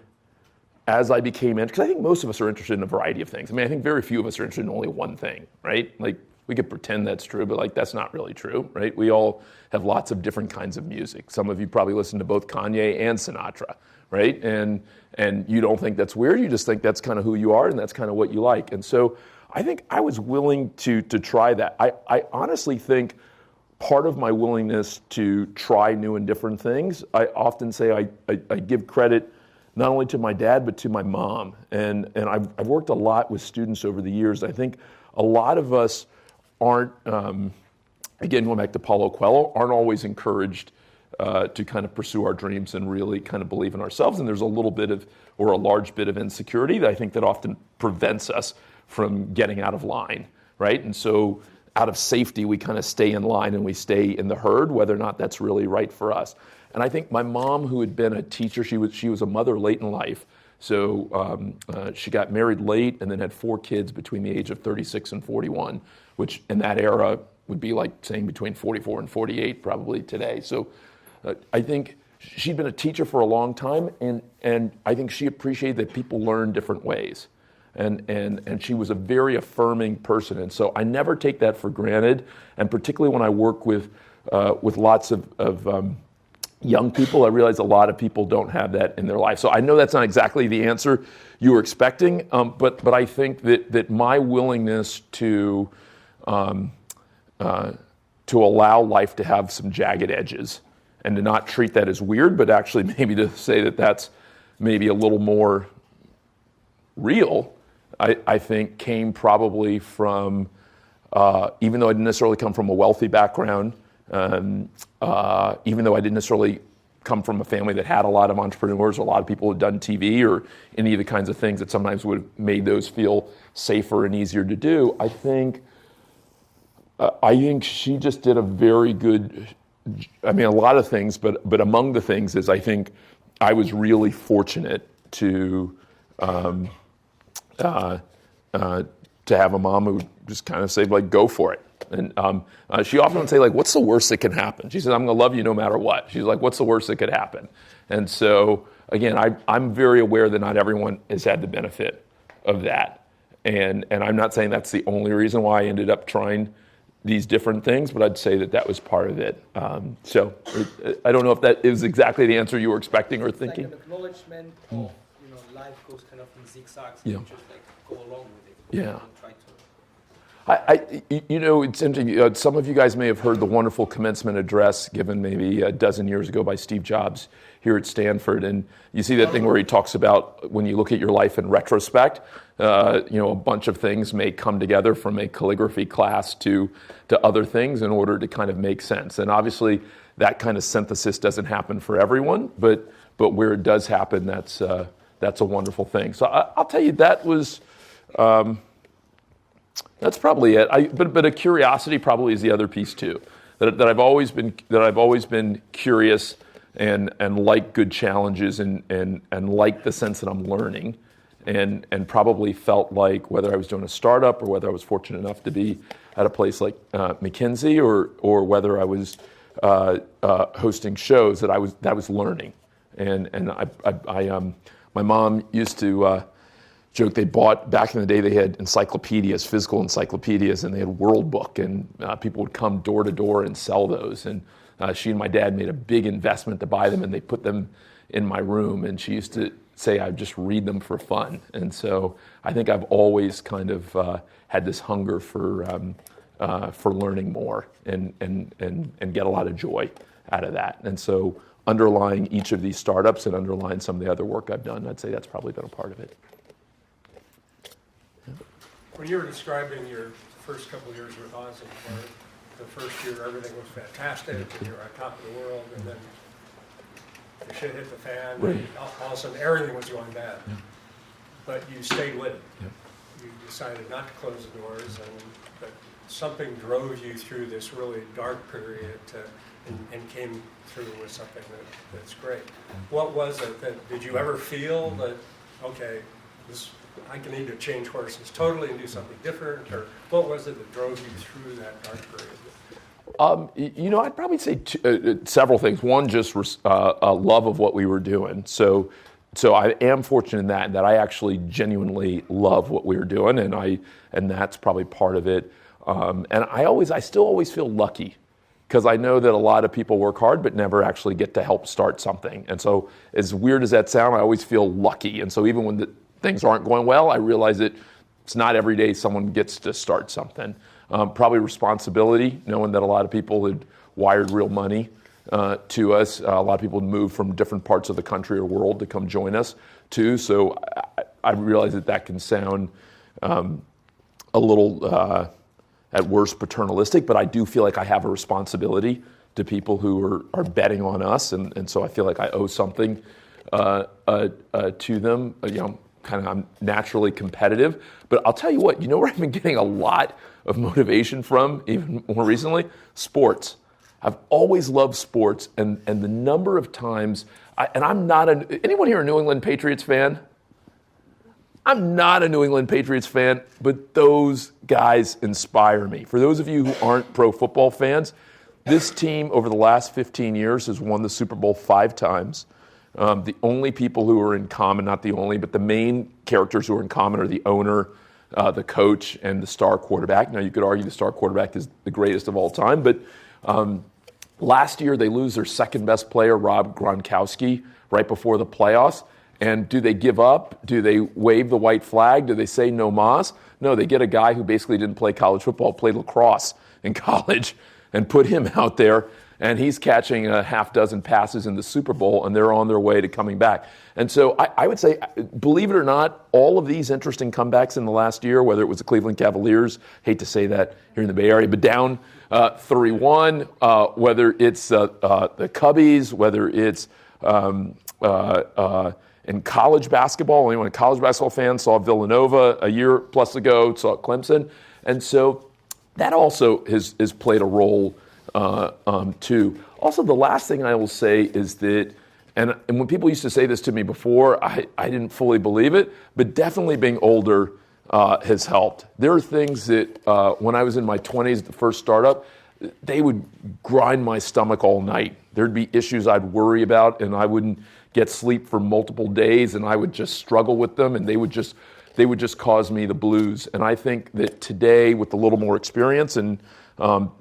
as I became interested, because I think most of us are interested in a variety of things. I mean, I think very few of us are interested in only one thing, right? Like, we could pretend that's true, but like that's not really true, right? We all have lots of different kinds of music. Some of you probably listen to both Kanye and Sinatra, right? And you don't think that's weird. You just think that's kind of who you are and that's kind of what you like. And so I think I was willing to try that. I honestly think part of my willingness to try new and different things, I often say I give credit not only to my dad but to my mom. And I've worked a lot with students over the years. I think a lot of us aren't, again, going back to Paulo Coelho, aren't always encouraged to kind of pursue our dreams and really kind of believe in ourselves. And there's a little bit of, or a large bit of insecurity that I think that often prevents us from getting out of line, right? And so out of safety, we kind of stay in line and we stay in the herd, whether or not that's really right for us. And I think my mom, who had been a teacher, she was a mother late in life. So she got married late and then had 4 kids between the age of 36 and 41, which in that era would be like saying between 44 and 48 probably today. So I think she'd been a teacher for a long time, and I think she appreciated that people learn different ways. And she was a very affirming person. And so I never take that for granted. And particularly when I work with lots of young people, I realize a lot of people don't have that in their life. So I know that's not exactly the answer you were expecting, but I think that my willingness to allow life to have some jagged edges and to not treat that as weird, but actually maybe to say that that's maybe a little more real, I think came probably from, even though I didn't necessarily come from a wealthy background, even though I didn't necessarily come from a family that had a lot of entrepreneurs, or a lot of people who had done TV or any of the kinds of things that sometimes would have made those feel safer and easier to do, I think she just did a very good, I mean, a lot of things, but among the things is I think I was really fortunate to have a mom who just kind of say, like, go for it. And she often would say, like, what's the worst that can happen? She says, I'm going to love you no matter what. She's like, what's the worst that could happen? And so, again, I'm very aware that not everyone has had the benefit of that. And I'm not saying that's the only reason why I ended up trying these different things, but I'd say that was part of it. So I don't know if that is exactly the answer you were expecting or thinking. Like an acknowledgement of, life goes kind of in zigzags, Yeah. and you just like go along with it. Yeah. Don't try to. It's interesting. Some of you guys may have heard the wonderful commencement address given maybe a dozen years ago by Steve Jobs here at Stanford. And you see that thing where he talks about when you look at your life in retrospect, a bunch of things may come together from a calligraphy class to other things in order to kind of make sense. And obviously that kind of synthesis doesn't happen for everyone, but where it does happen, that's a wonderful thing. So I'll tell you, that was... That's probably it. But a curiosity probably is the other piece too. That I've always been curious and like good challenges and like the sense that I'm learning, and probably felt like whether I was doing a startup or whether I was fortunate enough to be at a place like McKinsey or whether I was hosting shows, that I was learning. And my mom used to joke, they bought, back in the day, they had encyclopedias, physical encyclopedias, and they had World Book, and people would come door to door and sell those. And she and my dad made a big investment to buy them, and they put them in my room. And she used to say I'd just read them for fun. And so I think I've always kind of had this hunger for learning more and get a lot of joy out of that. And so underlying each of these startups and underlying some of the other work I've done, I'd say that's probably been a part of it. When you were describing your first couple of years with Ozy, where the first year everything was fantastic, and you were on top of the world, and then the shit hit the fan, right. And all of a sudden everything was going bad. Yeah. But you stayed with it. Yeah. You decided not to close the doors, but something drove you through this really dark period and came through with something that's great. What was it that, did you ever feel that, okay, I need to change horses totally and do something different, or what was it that drove you through that dark period? I'd probably say several things. One, just a love of what we were doing. So I am fortunate in that I actually genuinely love what we were doing, and that's probably part of it. And I still always feel lucky, because I know that a lot of people work hard but never actually get to help start something. And so, as weird as that sounds, I always feel lucky. And so even when things aren't going well, I realize that it's not every day someone gets to start something. Probably responsibility, knowing that a lot of people had wired real money to us. A lot of people had moved from different parts of the country or world to come join us too. So I realize that can sound a little, at worst, paternalistic, but I do feel like I have a responsibility to people who are betting on us, and so I feel like I owe something to them. I'm naturally competitive, but I'll tell you what, where I've been getting a lot of motivation from, even more recently? Sports. I've always loved sports, and the number of times, I'm not anyone here a New England Patriots fan? I'm not a New England Patriots fan, but those guys inspire me. For those of you who aren't pro football fans, this team over the last 15 years has won the Super Bowl 5 times. The only people who are in common, not the only, but the main characters who are in common are the owner, the coach, and the star quarterback. Now, you could argue the star quarterback is the greatest of all time, but last year they lose their second best player, Rob Gronkowski, right before the playoffs. And do they give up? Do they wave the white flag? Do they say no mas? No, they get a guy who basically didn't play college football, played lacrosse in college, and put him out there. And he's catching a half dozen passes in the Super Bowl, and they're on their way to coming back. And so I would say, believe it or not, all of these interesting comebacks in the last year, whether it was the Cleveland Cavaliers, hate to say that here in the Bay Area, but down 3-1, whether it's the Cubbies, whether it's in college basketball, anyone a college basketball fan saw Villanova a year plus ago, saw Clemson. And so that also has played a role too. Also, the last thing I will say is that, and when people used to say this to me before, I didn't fully believe it, but definitely being older has helped. There are things that when I was in my 20s, the first startup, they would grind my stomach all night. There'd be issues I'd worry about, and I wouldn't get sleep for multiple days, and I would just struggle with them, and they would just cause me the blues. And I think that today, with a little more experience and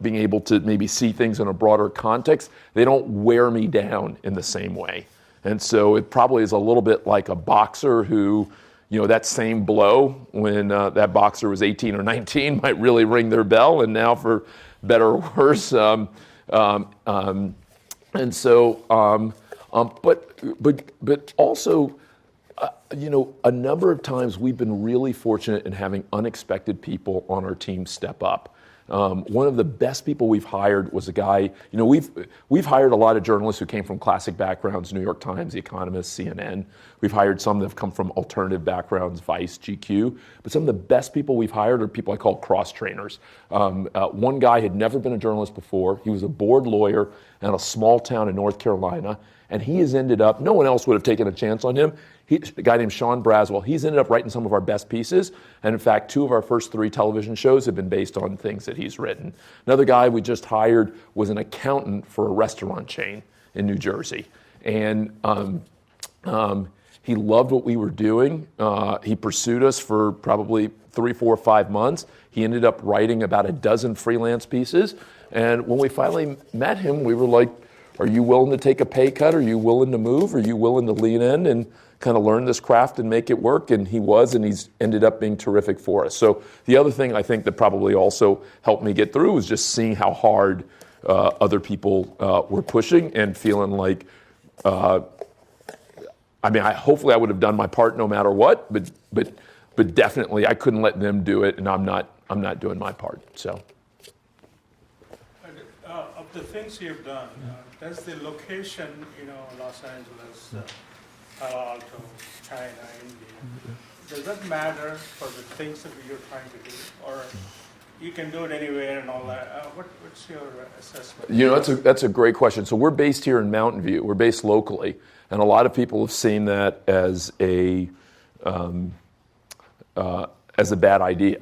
being able to maybe see things in a broader context, they don't wear me down in the same way. And so it probably is a little bit like a boxer who, that same blow when that boxer was 18 or 19 might really ring their bell, and now for better or worse. But also, a number of times we've been really fortunate in having unexpected people on our team step up. One of the best people we've hired was a guy, we've hired a lot of journalists who came from classic backgrounds, New York Times, The Economist, CNN. We've hired some that have come from alternative backgrounds, Vice, GQ. But some of the best people we've hired are people I call cross-trainers. One guy had never been a journalist before. He was a board lawyer in a small town in North Carolina. And he has ended up, no one else would have taken a chance on him. A guy named Sean Braswell, he's ended up writing some of our best pieces. And in fact, 2 of our first 3 television shows have been based on things that he's written. Another guy we just hired was an accountant for a restaurant chain in New Jersey. And he loved what we were doing. He pursued us for probably 3, 4, 5 months. He ended up writing about a dozen freelance pieces. And when we finally met him, we were like, are you willing to take a pay cut? Are you willing to move? Are you willing to lean in and kind of learn this craft and make it work? And he was, and he's ended up being terrific for us. So the other thing I think that probably also helped me get through was just seeing how hard other people were pushing and feeling like, hopefully I would have done my part no matter what, but definitely I couldn't let them do it, and I'm not doing my part. So. Of the things you've done, does the location, Los Angeles, Palo Alto, China, India, does that matter for the things that you're trying to do, or you can do it anywhere and all that? What's your assessment? That's a great question. So we're based here in Mountain View. We're based locally, and a lot of people have seen that as a bad idea.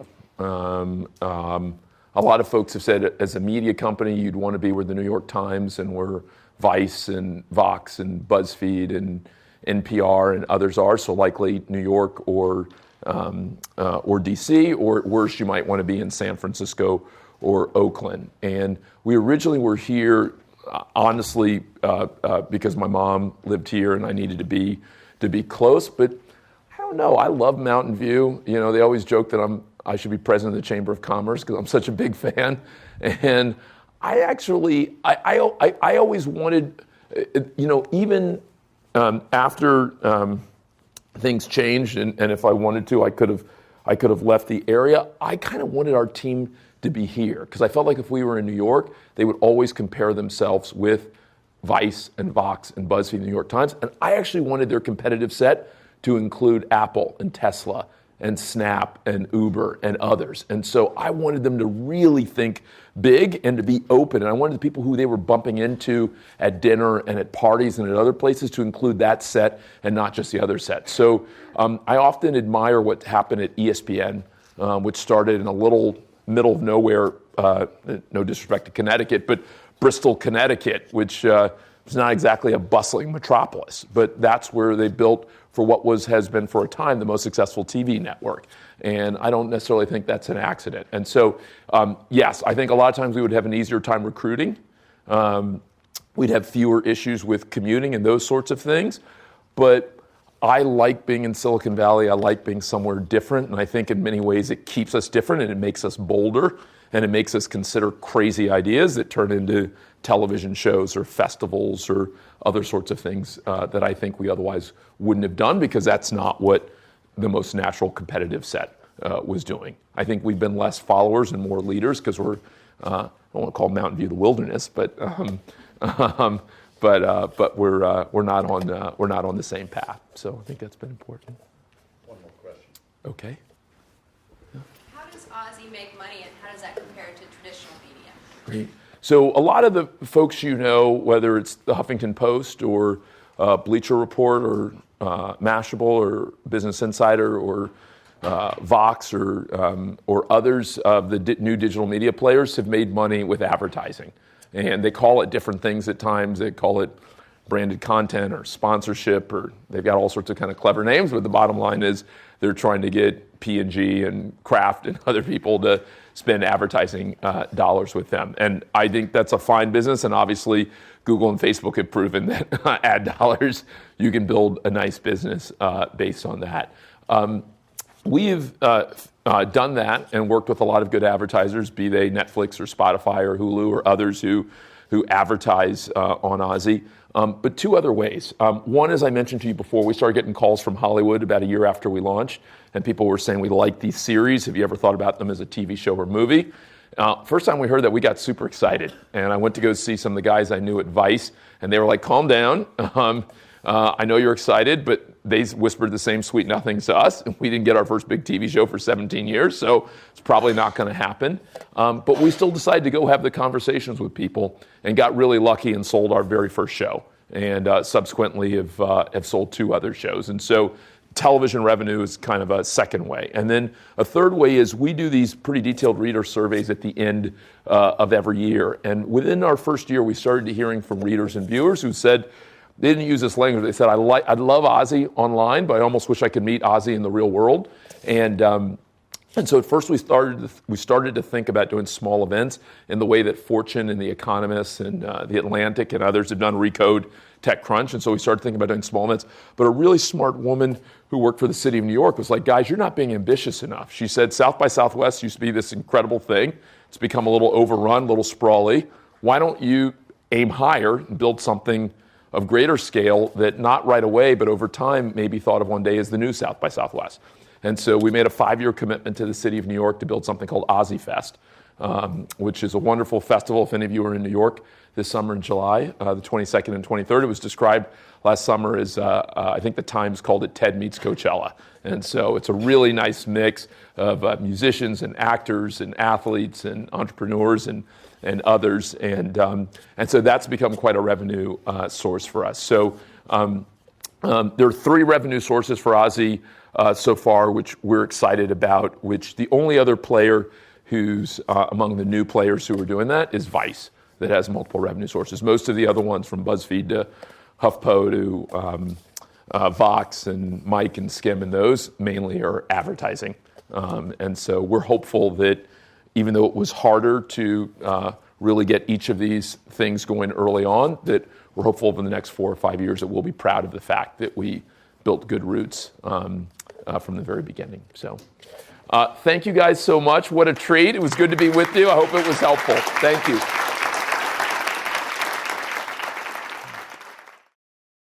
A lot of folks have said, as a media company, you'd want to be where the New York Times and where Vice and Vox and BuzzFeed and NPR and others are. So likely New York or DC, or at worst, you might want to be in San Francisco or Oakland. And we originally were here, honestly, because my mom lived here and I needed to be close. But I don't know. I love Mountain View. They always joke that I should be president of the Chamber of Commerce because I'm such a big fan. And I actually, I always wanted, even after things changed, and if I wanted to, I could have left the area. I kind of wanted our team to be here because I felt like if we were in New York, they would always compare themselves with Vice and Vox and BuzzFeed and New York Times. And I actually wanted their competitive set to include Apple and Tesla and Snap and Uber and others. And so I wanted them to really think big and to be open. And I wanted the people who they were bumping into at dinner and at parties and at other places to include that set and not just the other set. So I often admire what happened at ESPN, which started in a little middle of nowhere, no disrespect to Connecticut, but Bristol, Connecticut, which is not exactly a bustling metropolis, but that's where they built for what has been for a time the most successful TV network. And I don't necessarily think that's an accident. And so, yes, I think a lot of times we would have an easier time recruiting. We'd have fewer issues with commuting and those sorts of things. But I like being in Silicon Valley. I like being somewhere different. And I think in many ways it keeps us different and it makes us bolder and it makes us consider crazy ideas that turn into television shows or festivals or other sorts of things that I think we otherwise wouldn't have done because that's not what the most natural competitive set was doing. I think we've been less followers and more leaders because we're, I don't want to call Mountain View the wilderness, but we're not on the same path. So I think that's been important. One more question. Okay. How does Ozy make money, and how does that compare to traditional media? Great. So a lot of the folks whether it's the Huffington Post or Bleacher Report or Mashable or Business Insider or Vox or others of the new digital media players have made money with advertising. And they call it different things at times. They call it branded content or sponsorship, or they've got all sorts of kind of clever names, but the bottom line is they're trying to get P&G and Kraft and other people to spend advertising dollars with them. And I think that's a fine business, and obviously Google and Facebook have proven that ad dollars, you can build a nice business based on that. We've done that and worked with a lot of good advertisers, be they Netflix or Spotify or Hulu or others who advertise on Ozy. But 2 other ways. One, as I mentioned to you before, we started getting calls from Hollywood about a year after we launched, and people were saying, we like these series. Have you ever thought about them as a TV show or movie? First time we heard that, we got super excited. And I went to go see some of the guys I knew at Vice, and they were like, calm down. I know you're excited, but they whispered the same sweet nothings to us. And we didn't get our first big TV show for 17 years, so it's probably not going to happen. But we still decided to go have the conversations with people and got really lucky and sold our very first show. And subsequently have sold 2 other shows. And so television revenue is kind of a second way. And then a third way is we do these pretty detailed reader surveys at the end of every year. And within our first year, we started hearing from readers and viewers who said, they didn't use this language. They said, I'd love Ozy online, but I almost wish I could meet Ozy in the real world. And so at first we started to think about doing small events in the way that Fortune and The Economist and The Atlantic and others have done Recode, TechCrunch. And so we started thinking about doing small events. But a really smart woman who worked for the city of New York was like, guys, you're not being ambitious enough. She said, South by Southwest used to be this incredible thing. It's become a little overrun, a little sprawly. Why don't you aim higher and build something of greater scale that not right away, but over time may be thought of one day as the new South by Southwest. And so we made a 5-year commitment to the city of New York to build something called Ozy Fest, which is a wonderful festival. If any of you are in New York this summer in July, the 22nd and 23rd, it was described last summer as, I think the Times called it Ted Meets Coachella. And so it's a really nice mix of musicians and actors and athletes and entrepreneurs and others, and so that's become quite a revenue source for us. So there are 3 revenue sources for Ozy so far, which we're excited about. Which the only other player who's among the new players who are doing that is Vice, that has multiple revenue sources. Most of the other ones, from BuzzFeed to HuffPo to Vox and Mike and Skim, and those mainly are advertising. And so we're hopeful that even though it was harder to really get each of these things going early on, that we're hopeful over the next 4 or 5 years that we'll be proud of the fact that we built good roots from the very beginning. So thank you guys so much. What a treat. It was good to be with you. I hope it was helpful. Thank you.